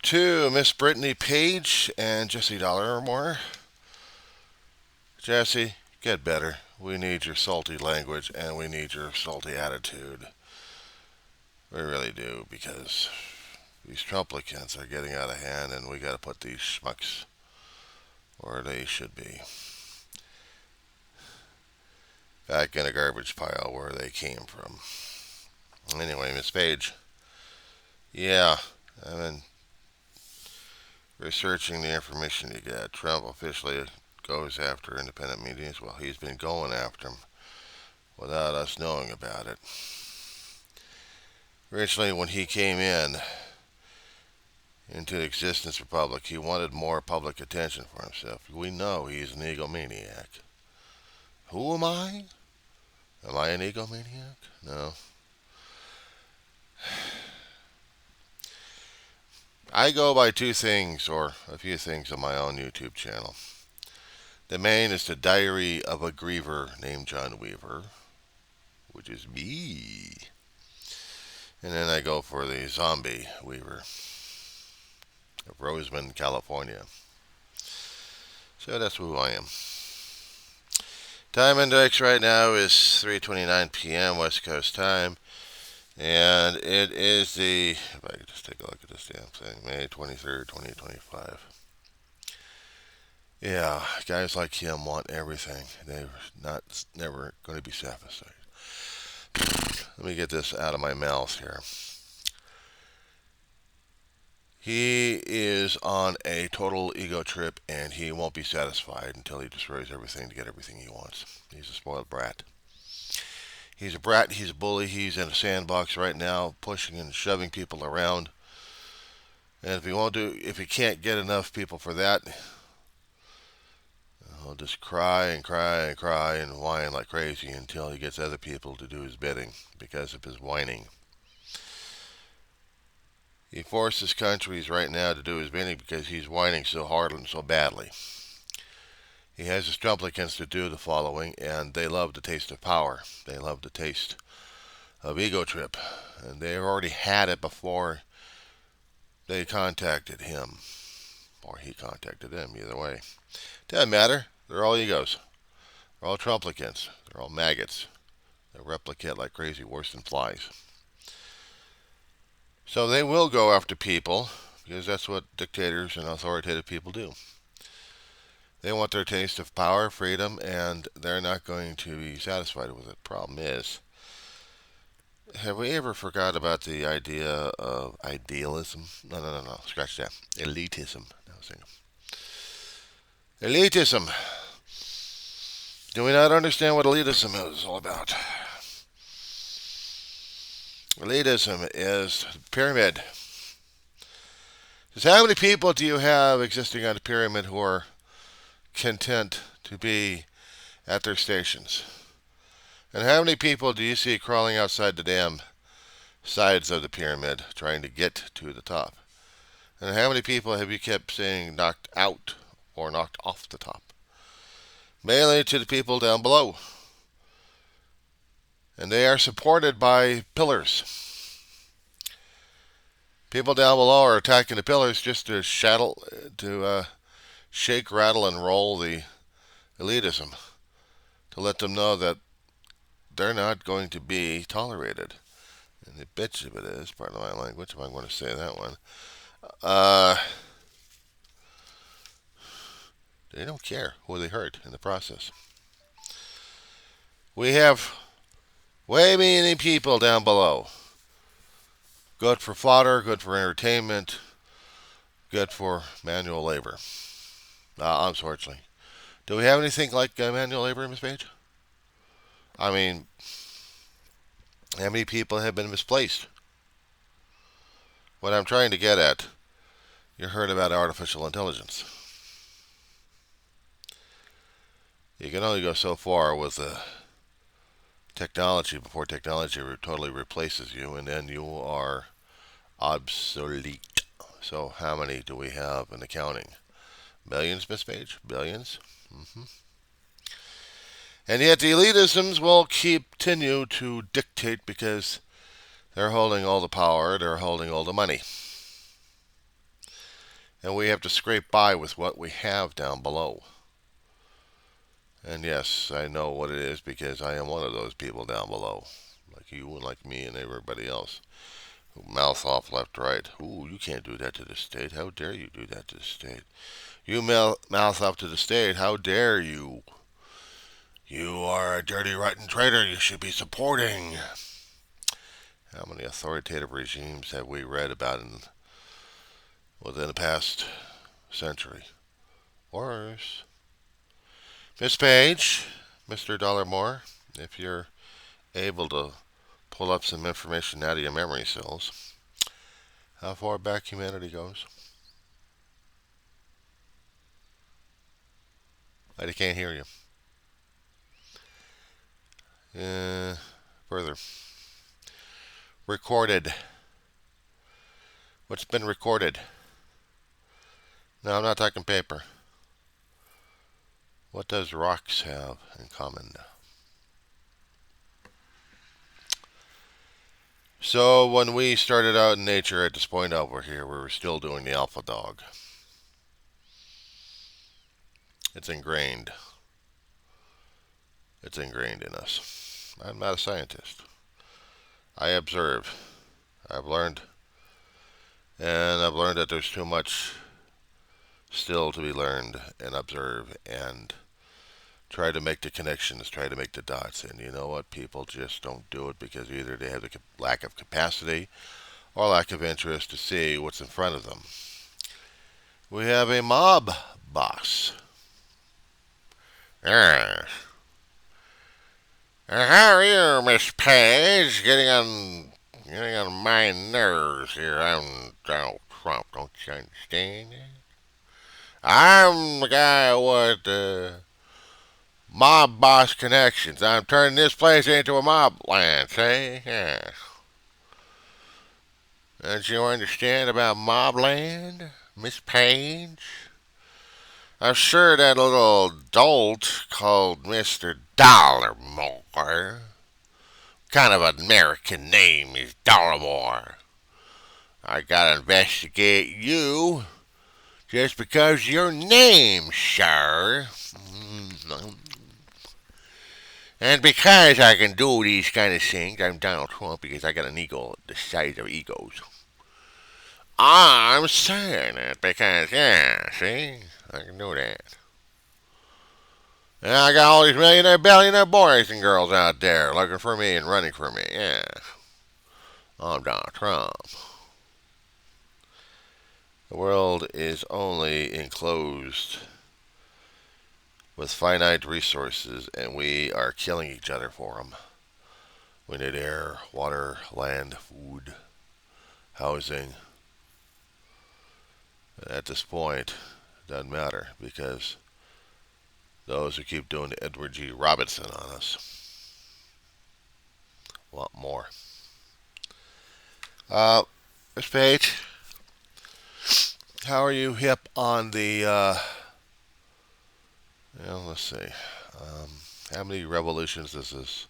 to Miss Brittany Page and Jesse Dollemore. Jesse, get better. We need your salty language and we need your salty attitude. We really do, because these Trumplicans are getting out of hand and we got to put these schmucks where they should be. Back in a garbage pile where they came from. Anyway, Miss Page. Yeah, I've been researching the information you get. Trump officially goes after independent meetings. Well, he's been going after them without us knowing about it. Originally, when he came into the existence for public, he wanted more public attention for himself. We know he's an egomaniac. Who am I? Am I an egomaniac? No. I go by two things, or a few things, on my own YouTube channel. The main is the Diary of a Griever named John Weaver, which is me. And then I go for the Zombie Weaver of Roseman, California. So that's who I am. Time index right now is 3:29 p.m. West Coast time. And it is if I could just take a look at this damn thing, May 23rd, 2025. Yeah, guys like him want everything. They're never going to be satisfied. Let me get this out of my mouth here. He is on a total ego trip, and he won't be satisfied until he destroys everything to get everything he wants. He's a spoiled brat. He's a brat, he's a bully, he's in a sandbox right now, pushing and shoving people around. And if he can't get enough people for that, he'll just cry and cry and cry and whine like crazy until he gets other people to do his bidding because of his whining. He forces countries right now to do his bidding because he's whining so hard and so badly. He has his Trumplicans to do the following, and they love the taste of power. They love the taste of ego trip. And they've already had it before they contacted him. Or he contacted them, either way. Doesn't matter. They're all egos. They're all Trumplicans. They're all maggots. They replicate like crazy, worse than flies. So they will go after people, because that's what dictators and authoritative people do. They want their taste of power, freedom, and they're not going to be satisfied with it. Problem is, have we ever forgot about the idea of idealism? No. Scratch that. Elitism. Elitism. Do we not understand what elitism is all about? Elitism is pyramid. Just how many people do you have existing on the pyramid who are content to be at their stations? And how many people do you see crawling outside the damn sides of the pyramid trying to get to the top? And how many people have you kept saying knocked out or knocked off the top? Mainly to the people down below. And they are supported by pillars. People down below are attacking the pillars just to shake, rattle, and roll the elitism, to let them know that they're not going to be tolerated. And the bitch of it is, pardon my language, if I'm going to say that one, they don't care who they hurt in the process. We have way many people down below. Good for fodder, good for entertainment, good for manual labor. Unfortunately. Do we have anything like manual labor, Ms. Page? I mean, how many people have been misplaced? What I'm trying to get at, you heard about artificial intelligence. You can only go so far with technology before technology totally replaces you, and then you are obsolete. So how many do we have in the counting? Millions, Miss Page? Billions? And yet the elitisms will continue to dictate because they're holding all the power, they're holding all the money. and we have to scrape by with what we have down below. And yes, I know what it is because I am one of those people down below, like you and like me and everybody else, who mouth off left, right. Ooh, you can't do that to the state. How dare you do that to the state? You mouth up to the state. How dare you? You are a dirty, rotten traitor. You should be supporting. How many authoritative regimes have we read about within the past century? Worse. Miss Page, Mr. Dollemore, if you're able to pull up some information out of your memory cells, how far back humanity goes? I can't hear you. Further. Recorded. What's been recorded? No, I'm not talking paper. What does rocks have in common? So when we started out in nature at this point over here, we were still doing the alpha dog. It's ingrained. It's ingrained in us. I'm not a scientist. I observe. I've learned. And I've learned that there's too much still to be learned and observe and try to make the connections, try to make the dots. And you know what? People just don't do it because either they have the lack of capacity or lack of interest to see what's in front of them. We have a mob boss. Yes. How are you, Miss Page? Getting on my nerves here. I'm Donald Trump. Don't you understand? I'm the guy with the mob boss connections. I'm turning this place into a mob land, see? Yes. Don't you understand about mob land, Miss Page? I'm sure that little dolt called Mr. Dollemore. Kind of an American name is Dollemore. I gotta investigate you just because of your name, sir. And because I can do these kind of things, I'm Donald Trump because I got an ego the size of egos. I'm saying it because, yeah, see? I can do that. And I got all these millionaire, billionaire boys and girls out there looking for me and running for me. Yeah. I'm Donald Trump. The world is only enclosed with finite resources, and we are killing each other for them. We need air, water, land, food, housing. At this point, it doesn't matter because those who keep doing the Edward G. Robinson on us want more. Miss Page, how are you hip on the, let's see. How many revolutions does this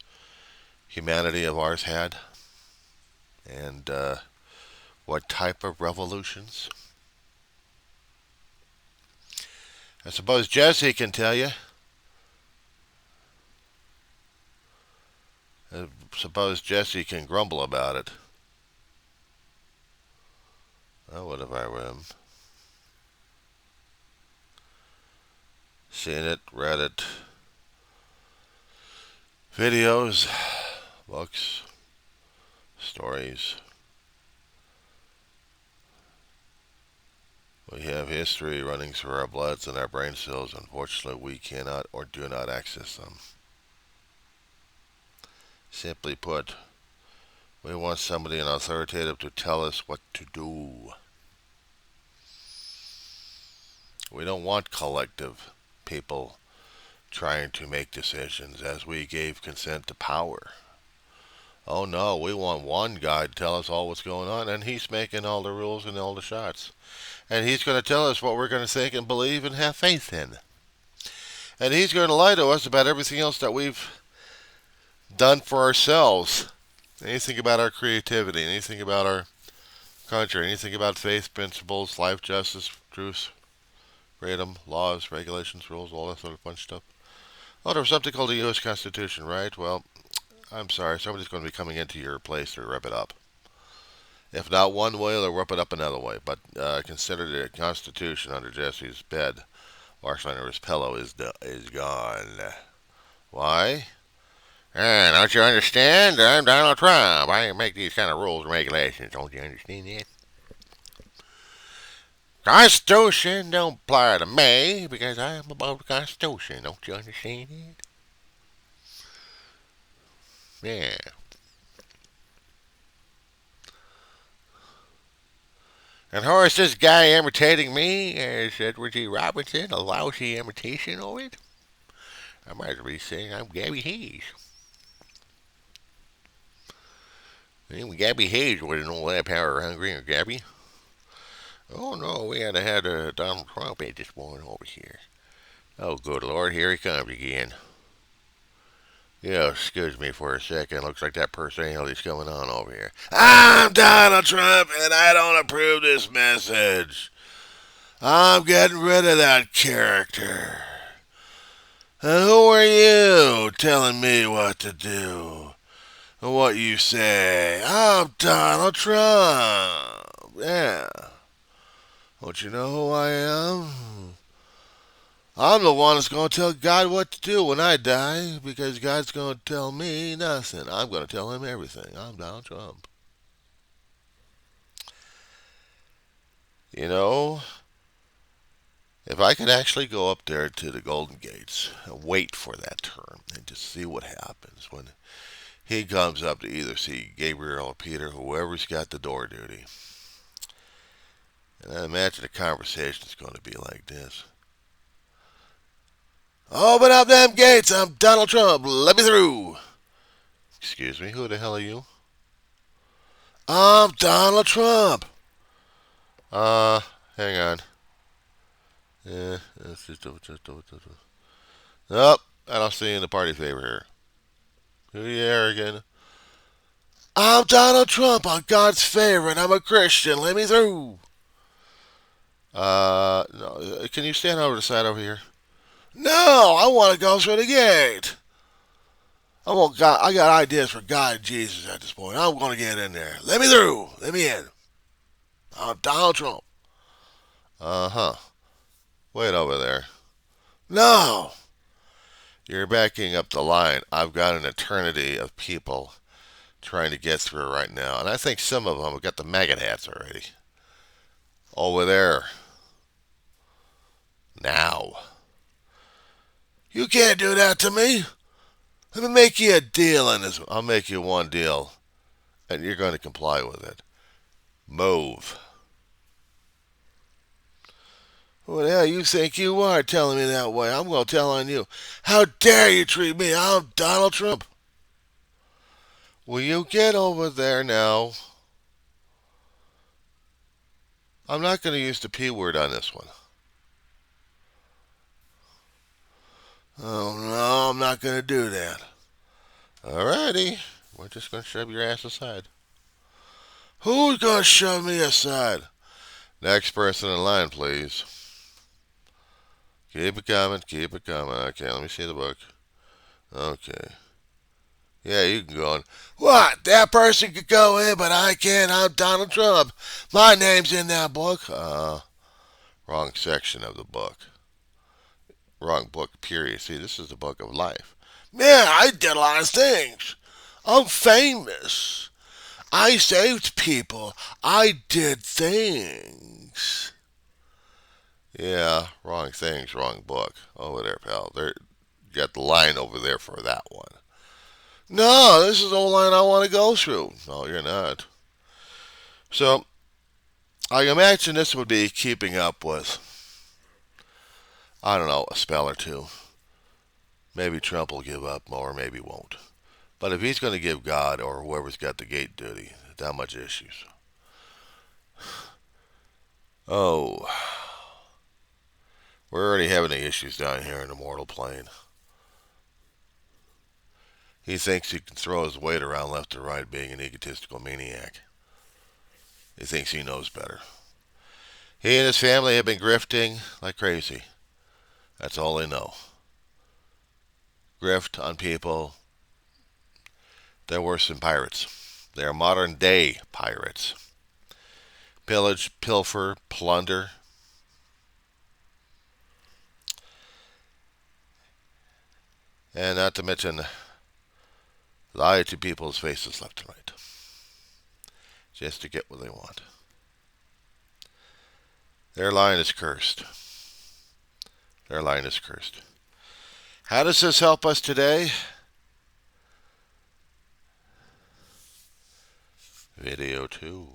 humanity of ours had? And what type of revolutions? I suppose Jesse can tell you. I suppose Jesse can grumble about it. Oh, what if I were him? Seen it, read it. Videos, books, stories. We have history running through our bloods and our brain cells. Unfortunately, we cannot or do not access them. Simply put, we want somebody, an authoritative, to tell us what to do. We don't want collective people trying to make decisions as we gave consent to power. Oh no, we want one guy to tell us all what's going on, and he's making all the rules and all the shots. And he's going to tell us what we're going to think and believe and have faith in. And he's going to lie to us about everything else that we've done for ourselves. Anything about our creativity, anything about our country, anything about faith, principles, life, justice, truths, freedom, laws, regulations, rules, all that sort of fun stuff. Oh, there was something called the U.S. Constitution, right? Well, I'm sorry, somebody's going to be coming into your place to rip it up. If not one way, they'll rip it up another way. But consider the Constitution under Jesse's bed, or actually under his pillow, is gone. Why? Don't you understand? I'm Donald Trump. I make these kind of rules and regulations. Don't you understand that? Constitution don't apply to me because I am above the Constitution. Don't you understand that? Yeah. And who is this guy imitating me? Is Edward G. Robinson a lousy imitation of it? I might as well be saying I'm Gabby Hayes. Gabby Hayes wasn't all that power hungry, or Gabby? Oh no, we had Donald Trump at this one over here. Oh good Lord, here he comes again. Yeah, excuse me for a second. Looks like that personality's coming on over here. I'm Donald Trump, and I don't approve this message. I'm getting rid of that character. And who are you telling me what to do? And what you say? I'm Donald Trump. Yeah. Don't you know who I am? I'm the one that's going to tell God what to do when I die, because God's going to tell me nothing. I'm going to tell him everything. I'm Donald Trump. You know, if I could actually go up there to the Golden Gates and wait for that turn and just see what happens when he comes up to either see Gabriel or Peter, whoever's got the door duty. And I imagine the conversation's going to be like this. Open up them gates. I'm Donald Trump. Let me through. Excuse me, who the hell are you? I'm Donald Trump. Hang on. Yeah, Nope, I don't see you in the party favor here. Who are you again? I'm Donald Trump. I'm God's favorite. I'm a Christian. Let me through. No, can you stand over the side over here? No, I want to go through the gate. I got ideas for God and Jesus at this point. I'm going to get in there. Let me through. Let me in. I'm Donald Trump. Uh-huh. Wait over there. No. You're backing up the line. I've got an eternity of people trying to get through right now. And I think some of them have got the maggot hats already. Over there. Now. You can't do that to me. Let me make you a deal on this. I'll make you one deal, and you're going to comply with it. Move. Who the hell you think you are telling me that way? I'm going to tell on you. How dare you treat me? I'm Donald Trump. Will you get over there now? I'm not going to use the P word on this one. Oh, no, I'm not going to do that. Alrighty. We're just going to shove your ass aside. Who's going to shove me aside? Next person in line, please. Keep it coming, keep it coming. Okay, let me see the book. Okay. Yeah, you can go in. What? That person could go in, but I can't. I'm Donald Trump. My name's in that book. Wrong section of the book. Wrong book, period. See, this is the book of life. Yeah, I did a lot of things. I'm famous. I saved people. I did things. Yeah, wrong things, wrong book. Over there, pal. There, you got the line over there for that one. No, this is the line I want to go through. No, you're not. So, I imagine this would be keeping up with, I don't know, a spell or two. Maybe Trump will give up more, maybe won't. But if he's going to give God or whoever's got the gate duty that much issues. Oh, we're already having the issues down here in the mortal plane. He thinks he can throw his weight around left or right, being an egotistical maniac. He thinks he knows better. He and his family have been grifting like crazy. That's all they know. Grift on people. They're worse than pirates. They're modern day pirates. Pillage, pilfer, plunder. And not to mention lie to people's faces left and right. Just to get what they want. Their line is cursed. Their line is cursed. How does this help us today? Video 2.